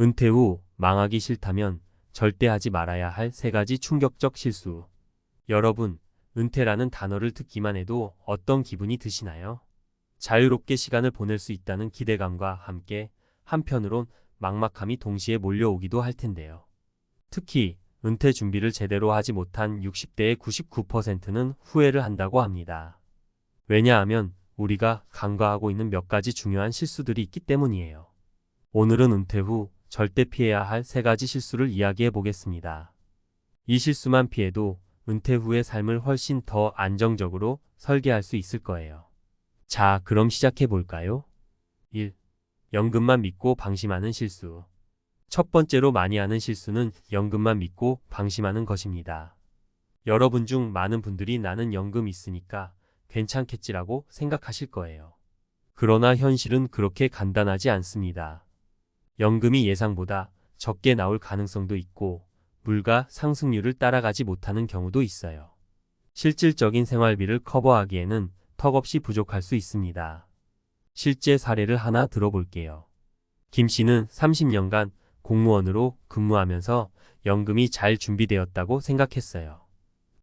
은퇴 후 망하기 싫다면 절대 하지 말아야 할 3가지 충격적 실수. 여러분, 은퇴라는 단어를 듣기만 해도 어떤 기분이 드시나요? 자유롭게 시간을 보낼 수 있다는 기대감과 함께 한편으론 막막함이 동시에 몰려오기도 할 텐데요. 특히 은퇴 준비를 제대로 하지 못한 60대의 99%는 후회를 한다고 합니다. 왜냐하면 우리가 간과하고 있는 몇 가지 중요한 실수들이 있기 때문이에요. 오늘은 은퇴 후 절대 피해야 할 3가지 실수를 이야기해 보겠습니다. 이 실수만 피해도 은퇴 후의 삶을 훨씬 더 안정적으로 설계할 수 있을 거예요. 자, 그럼 시작해 볼까요? 1. 연금만 믿고 방심하는 실수. 첫 번째로 많이 하는 실수는 연금만 믿고 방심하는 것입니다. 여러분 중 많은 분들이 나는 연금 있으니까 괜찮겠지라고 생각하실 거예요. 그러나 현실은 그렇게 간단하지 않습니다. 연금이 예상보다 적게 나올 가능성도 있고 물가 상승률을 따라가지 못하는 경우도 있어요. 실질적인 생활비를 커버하기에는 턱없이 부족할 수 있습니다. 실제 사례를 하나 들어볼게요. 김 씨는 30년간 공무원으로 근무하면서 연금이 잘 준비되었다고 생각했어요.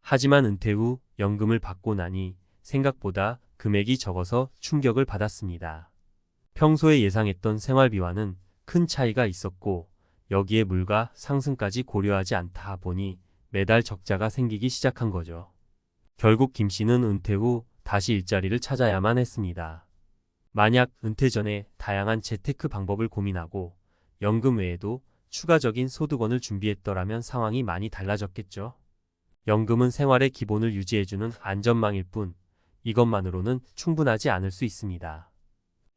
하지만 은퇴 후 연금을 받고 나니 생각보다 금액이 적어서 충격을 받았습니다. 평소에 예상했던 생활비와는 큰 차이가 있었고 여기에 물가 상승까지 고려하지 않다 보니 매달 적자가 생기기 시작한 거죠. 결국 김 씨는 은퇴 후 다시 일자리를 찾아야만 했습니다. 만약 은퇴 전에 다양한 재테크 방법을 고민하고 연금 외에도 추가적인 소득원을 준비했더라면 상황이 많이 달라졌겠죠. 연금은 생활의 기본을 유지해주는 안전망일 뿐 이것만으로는 충분하지 않을 수 있습니다.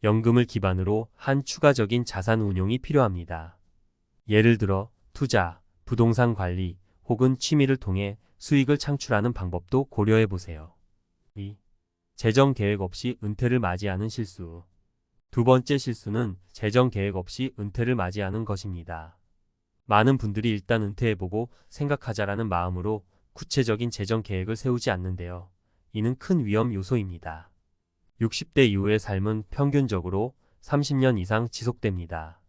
연금을 기반으로 한 추가적인 자산 운용이 필요합니다. 예를 들어 투자, 부동산 관리 혹은 취미를 통해 수익을 창출하는 방법도 고려해 보세요. 2. 재정 계획 없이 은퇴를 맞이하는 실수. 두 번째 실수는 재정 계획 없이 은퇴를 맞이하는 것입니다. 많은 분들이 일단 은퇴해보고 생각하자라는 마음으로 구체적인 재정 계획을 세우지 않는데요. 이는 큰 위험 요소입니다. 60대 이후의 삶은 평균적으로 30년 이상 지속됩니다.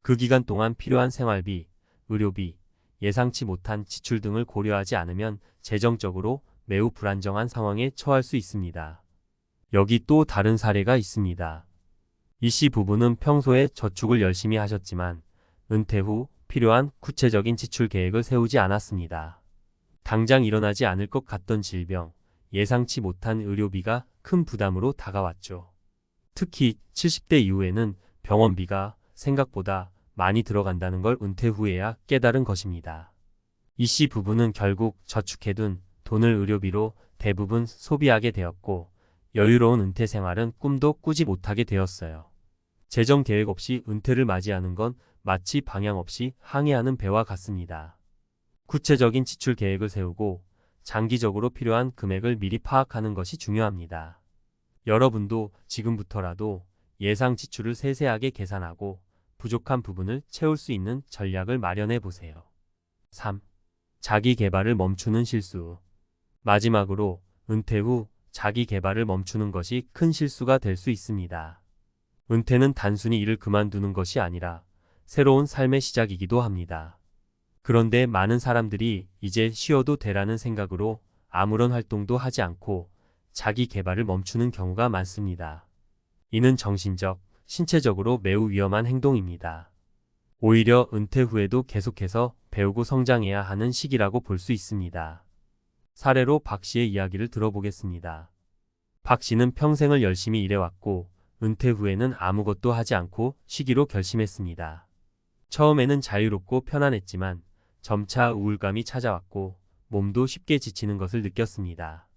그 기간 동안 필요한 생활비, 의료비, 예상치 못한 지출 등을 고려하지 않으면 재정적으로 매우 불안정한 상황에 처할 수 있습니다. 여기 또 다른 사례가 있습니다. 이 씨 부부는 평소에 저축을 열심히 하셨지만 은퇴 후 필요한 구체적인 지출 계획을 세우지 않았습니다. 당장 일어나지 않을 것 같던 질병, 예상치 못한 의료비가 큰 부담으로 다가왔죠. 특히 70대 이후에는 병원비가 생각보다 많이 들어간다는 걸 은퇴 후에야 깨달은 것입니다. 이 씨 부부는 결국 저축해둔 돈을 의료비로 대부분 소비하게 되었고 여유로운 은퇴 생활은 꿈도 꾸지 못하게 되었어요. 재정 계획 없이 은퇴를 맞이하는 건 마치 방향 없이 항해하는 배와 같습니다. 구체적인 지출 계획을 세우고 장기적으로 필요한 금액을 미리 파악하는 것이 중요합니다. 여러분도 지금부터라도 예상 지출을 세세하게 계산하고 부족한 부분을 채울 수 있는 전략을 마련해 보세요. 3. 자기 개발을 멈추는 실수. 마지막으로 은퇴 후 자기 개발을 멈추는 것이 큰 실수가 될 수 있습니다. 은퇴는 단순히 일을 그만두는 것이 아니라 새로운 삶의 시작이기도 합니다. 그런데 많은 사람들이 이제 쉬어도 되라는 생각으로 아무런 활동도 하지 않고 자기 개발을 멈추는 경우가 많습니다. 이는 정신적, 신체적으로 매우 위험한 행동입니다. 오히려 은퇴 후에도 계속해서 배우고 성장해야 하는 시기라고 볼 수 있습니다. 사례로 박 씨의 이야기를 들어보겠습니다. 박 씨는 평생을 열심히 일해왔고 은퇴 후에는 아무것도 하지 않고 쉬기로 결심했습니다. 처음에는 자유롭고 편안했지만 점차 우울감이 찾아왔고 몸도 쉽게 지치는 것을 느꼈습니다.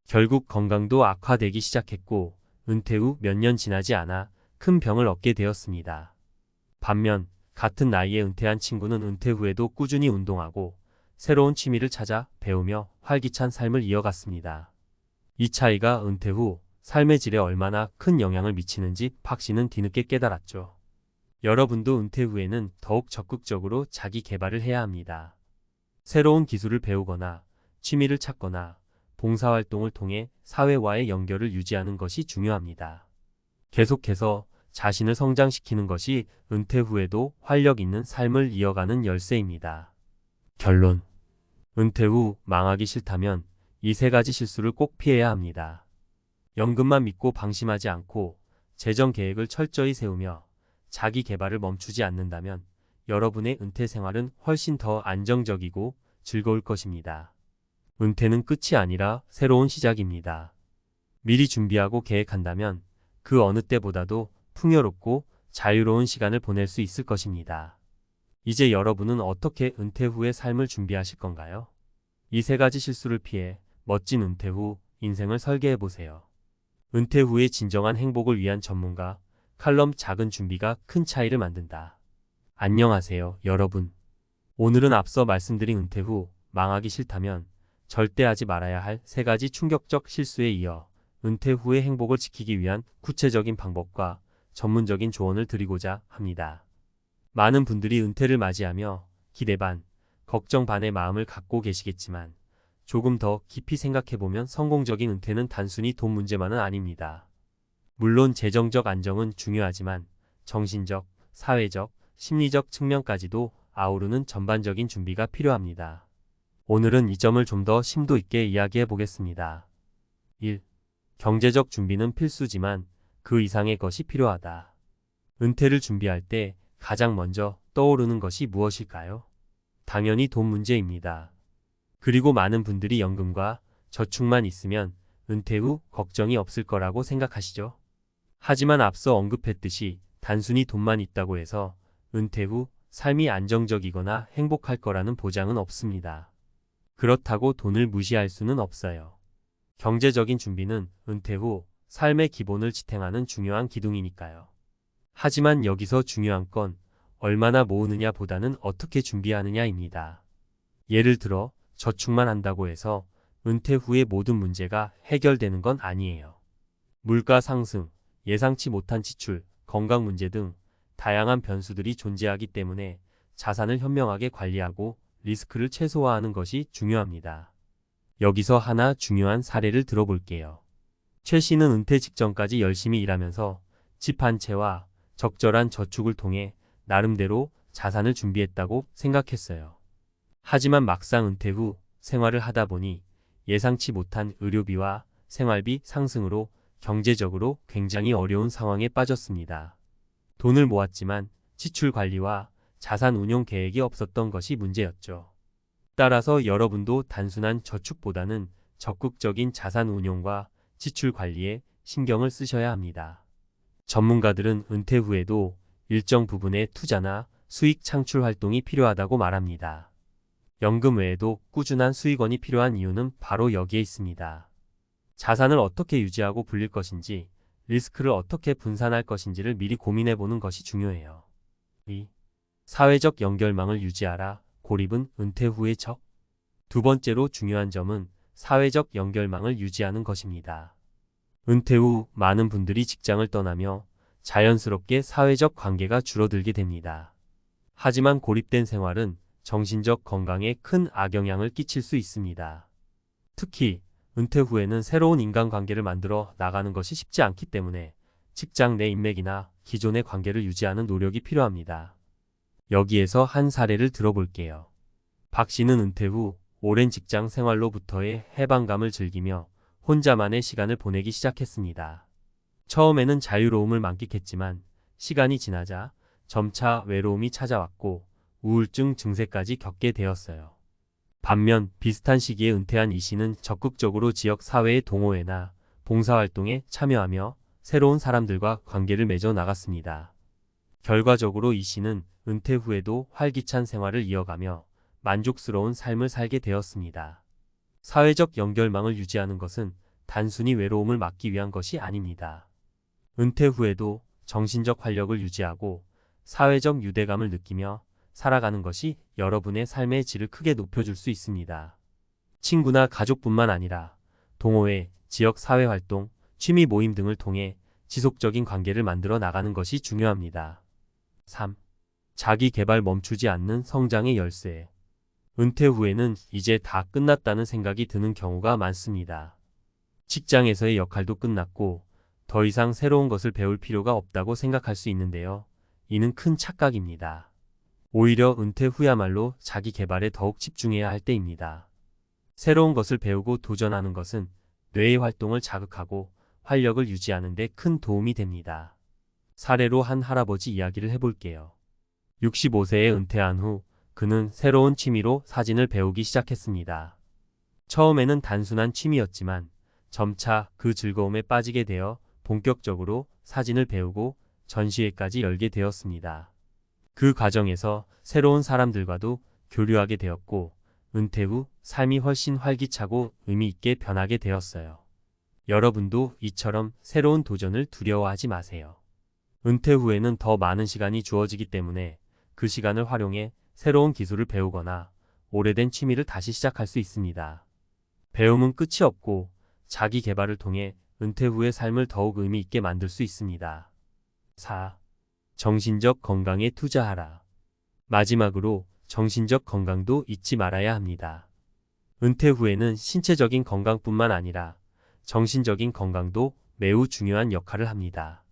결국 건강도 악화되기 시작했고 은퇴 후 몇 년 지나지 않아 큰 병을 얻게 되었습니다. 반면 같은 나이에 은퇴한 친구는 은퇴 후에도 꾸준히 운동하고 새로운 취미를 찾아 배우며 활기찬 삶을 이어갔습니다. 이 차이가 은퇴 후 삶의 질에 얼마나 큰 영향을 미치는지 박 씨는 뒤늦게 깨달았죠. 여러분도 은퇴 후에는 더욱 적극적으로 자기 개발을 해야 합니다. 새로운 기술을 배우거나 취미를 찾거나 봉사활동을 통해 사회와의 연결을 유지하는 것이 중요합니다. 계속해서 자신을 성장시키는 것이 은퇴 후에도 활력 있는 삶을 이어가는 열쇠입니다. 결론. 은퇴 후 망하기 싫다면 이 세 가지 실수를 꼭 피해야 합니다. 연금만 믿고 방심하지 않고 재정 계획을 철저히 세우며 자기 개발을 멈추지 않는다면 여러분의 은퇴 생활은 훨씬 더 안정적이고 즐거울 것입니다. 은퇴는 끝이 아니라 새로운 시작입니다. 미리 준비하고 계획한다면 그 어느 때보다도 풍요롭고 자유로운 시간을 보낼 수 있을 것입니다. 이제 여러분은 어떻게 은퇴 후의 삶을 준비하실 건가요? 이 세 가지 실수를 피해 멋진 은퇴 후 인생을 설계해 보세요. 은퇴 후의 진정한 행복을 위한 전문가 칼럼 작은 준비가 큰 차이를 만든다. 안녕하세요, 여러분. 오늘은 앞서 말씀드린 은퇴 후 망하기 싫다면 절대 하지 말아야 할 세 가지 충격적 실수에 이어 은퇴 후의 행복을 지키기 위한 구체적인 방법과 전문적인 조언을 드리고자 합니다. 많은 분들이 은퇴를 맞이하며 기대 반, 걱정 반의 마음을 갖고 계시겠지만 조금 더 깊이 생각해보면 성공적인 은퇴는 단순히 돈 문제만은 아닙니다. 물론 재정적 안정은 중요하지만 정신적, 사회적, 심리적 측면까지도 아우르는 전반적인 준비가 필요합니다. 오늘은 이 점을 좀 더 심도 있게 이야기해 보겠습니다. 1. 경제적 준비는 필수지만 그 이상의 것이 필요하다. 은퇴를 준비할 때 가장 먼저 떠오르는 것이 무엇일까요? 당연히 돈 문제입니다. 그리고 많은 분들이 연금과 저축만 있으면 은퇴 후 걱정이 없을 거라고 생각하시죠? 하지만 앞서 언급했듯이 단순히 돈만 있다고 해서 은퇴 후 삶이 안정적이거나 행복할 거라는 보장은 없습니다. 그렇다고 돈을 무시할 수는 없어요. 경제적인 준비는 은퇴 후 삶의 기본을 지탱하는 중요한 기둥이니까요. 하지만 여기서 중요한 건 얼마나 모으느냐 보다는 어떻게 준비하느냐입니다. 예를 들어 저축만 한다고 해서 은퇴 후의 모든 문제가 해결되는 건 아니에요. 물가 상승, 예상치 못한 지출, 건강 문제 등 다양한 변수들이 존재하기 때문에 자산을 현명하게 관리하고 리스크를 최소화하는 것이 중요합니다. 여기서 하나 중요한 사례를 들어볼게요. 최 씨는 은퇴 직전까지 열심히 일하면서 집 한 채와 적절한 저축을 통해 나름대로 자산을 준비했다고 생각했어요. 하지만 막상 은퇴 후 생활을 하다 보니 예상치 못한 의료비와 생활비 상승으로 경제적으로 굉장히 어려운 상황에 빠졌습니다. 돈을 모았지만 지출 관리와 자산 운용 계획이 없었던 것이 문제였죠. 따라서 여러분도 단순한 저축보다는 적극적인 자산 운용과 지출 관리에 신경을 쓰셔야 합니다. 전문가들은 은퇴 후에도 일정 부분의 투자나 수익 창출 활동이 필요하다고 말합니다. 연금 외에도 꾸준한 수익원이 필요한 이유는 바로 여기에 있습니다. 자산을 어떻게 유지하고 불릴 것인지, 리스크를 어떻게 분산할 것인지를 미리 고민해보는 것이 중요해요. 2. 사회적 연결망을 유지하라. 고립은 은퇴 후의 적. 두 번째로 중요한 점은 사회적 연결망을 유지하는 것입니다. 은퇴 후 많은 분들이 직장을 떠나며 자연스럽게 사회적 관계가 줄어들게 됩니다. 하지만 고립된 생활은 정신적 건강에 큰 악영향을 끼칠 수 있습니다. 특히 은퇴 후에는 새로운 인간관계를 만들어 나가는 것이 쉽지 않기 때문에 직장 내 인맥이나 기존의 관계를 유지하는 노력이 필요합니다. 여기에서 한 사례를 들어볼게요. 박 씨는 은퇴 후 오랜 직장 생활로부터의 해방감을 즐기며 혼자만의 시간을 보내기 시작했습니다. 처음에는 자유로움을 만끽했지만 시간이 지나자 점차 외로움이 찾아왔고 우울증 증세까지 겪게 되었어요. 반면 비슷한 시기에 은퇴한 이 씨는 적극적으로 지역 사회의 동호회나 봉사활동에 참여하며 새로운 사람들과 관계를 맺어 나갔습니다. 결과적으로 이 씨는 은퇴 후에도 활기찬 생활을 이어가며 만족스러운 삶을 살게 되었습니다. 사회적 연결망을 유지하는 것은 단순히 외로움을 막기 위한 것이 아닙니다. 은퇴 후에도 정신적 활력을 유지하고 사회적 유대감을 느끼며 살아가는 것이 여러분의 삶의 질을 크게 높여줄 수 있습니다. 친구나 가족뿐만 아니라 동호회, 지역 사회활동, 취미 모임 등을 통해 지속적인 관계를 만들어 나가는 것이 중요합니다. 3. 자기 개발 멈추지 않는 성장의 열쇠. 은퇴 후에는 이제 다 끝났다는 생각이 드는 경우가 많습니다. 직장에서의 역할도 끝났고 더 이상 새로운 것을 배울 필요가 없다고 생각할 수 있는데요. 이는 큰 착각입니다. 오히려 은퇴 후야말로 자기 개발에 더욱 집중해야 할 때입니다. 새로운 것을 배우고 도전하는 것은 뇌의 활동을 자극하고 활력을 유지하는 데 큰 도움이 됩니다. 사례로 한 할아버지 이야기를 해볼게요. 65세에 은퇴한 후 그는 새로운 취미로 사진을 배우기 시작했습니다. 처음에는 단순한 취미였지만 점차 그 즐거움에 빠지게 되어 본격적으로 사진을 배우고 전시회까지 열게 되었습니다. 그 과정에서 새로운 사람들과도 교류하게 되었고 은퇴 후 삶이 훨씬 활기차고 의미 있게 변하게 되었어요. 여러분도 이처럼 새로운 도전을 두려워하지 마세요. 은퇴 후에는 더 많은 시간이 주어지기 때문에 그 시간을 활용해 새로운 기술을 배우거나 오래된 취미를 다시 시작할 수 있습니다. 배움은 끝이 없고 자기 개발을 통해 은퇴 후의 삶을 더욱 의미 있게 만들 수 있습니다. 4. 정신적 건강에 투자하라. 마지막으로 정신적 건강도 잊지 말아야 합니다. 은퇴 후에는 신체적인 건강뿐만 아니라 정신적인 건강도 매우 중요한 역할을 합니다.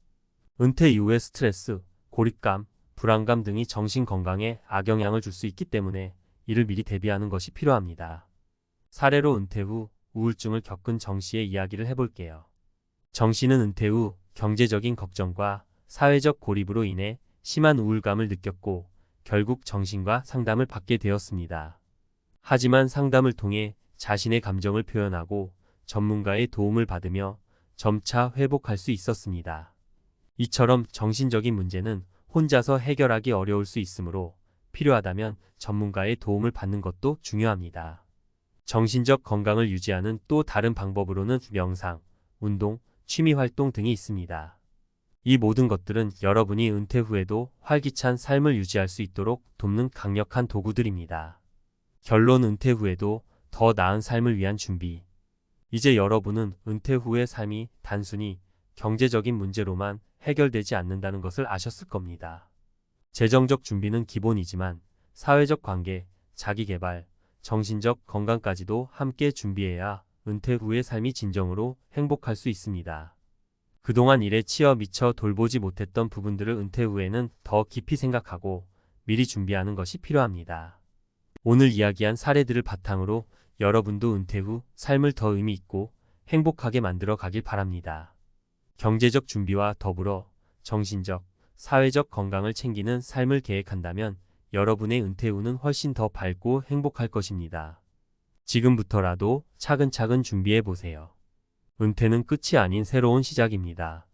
은퇴 이후의 스트레스, 고립감, 불안감 등이 정신 건강에 악영향을 줄 수 있기 때문에 이를 미리 대비하는 것이 필요합니다. 사례로 은퇴 후 우울증을 겪은 정 씨의 이야기를 해볼게요. 정 씨는 은퇴 후 경제적인 걱정과 사회적 고립으로 인해 심한 우울감을 느꼈고 결국 정신과 상담을 받게 되었습니다. 하지만 상담을 통해 자신의 감정을 표현하고 전문가의 도움을 받으며 점차 회복할 수 있었습니다. 이처럼 정신적인 문제는 혼자서 해결하기 어려울 수 있으므로 필요하다면 전문가의 도움을 받는 것도 중요합니다. 정신적 건강을 유지하는 또 다른 방법으로는 명상, 운동, 취미활동 등이 있습니다. 이 모든 것들은 여러분이 은퇴 후에도 활기찬 삶을 유지할 수 있도록 돕는 강력한 도구들입니다. 결론 은퇴 후에도 더 나은 삶을 위한 준비. 이제 여러분은 은퇴 후의 삶이 단순히 경제적인 문제로만 해결되지 않는다는 것을 아셨을 겁니다. 재정적 준비는 기본이지만 사회적 관계, 자기개발, 정신적 건강까지도 함께 준비해야 은퇴 후의 삶이 진정으로 행복할 수 있습니다. 그동안 일에 치여 미처 돌보지 못했던 부분들을 은퇴 후에는 더 깊이 생각하고 미리 준비하는 것이 필요합니다. 오늘 이야기한 사례들을 바탕으로 여러분도 은퇴 후 삶을 더 의미 있고 행복하게 만들어 가길 바랍니다. 경제적 준비와 더불어 정신적, 사회적 건강을 챙기는 삶을 계획한다면 여러분의 은퇴 후는 훨씬 더 밝고 행복할 것입니다. 지금부터라도 차근차근 준비해 보세요. 은퇴는 끝이 아닌 새로운 시작입니다.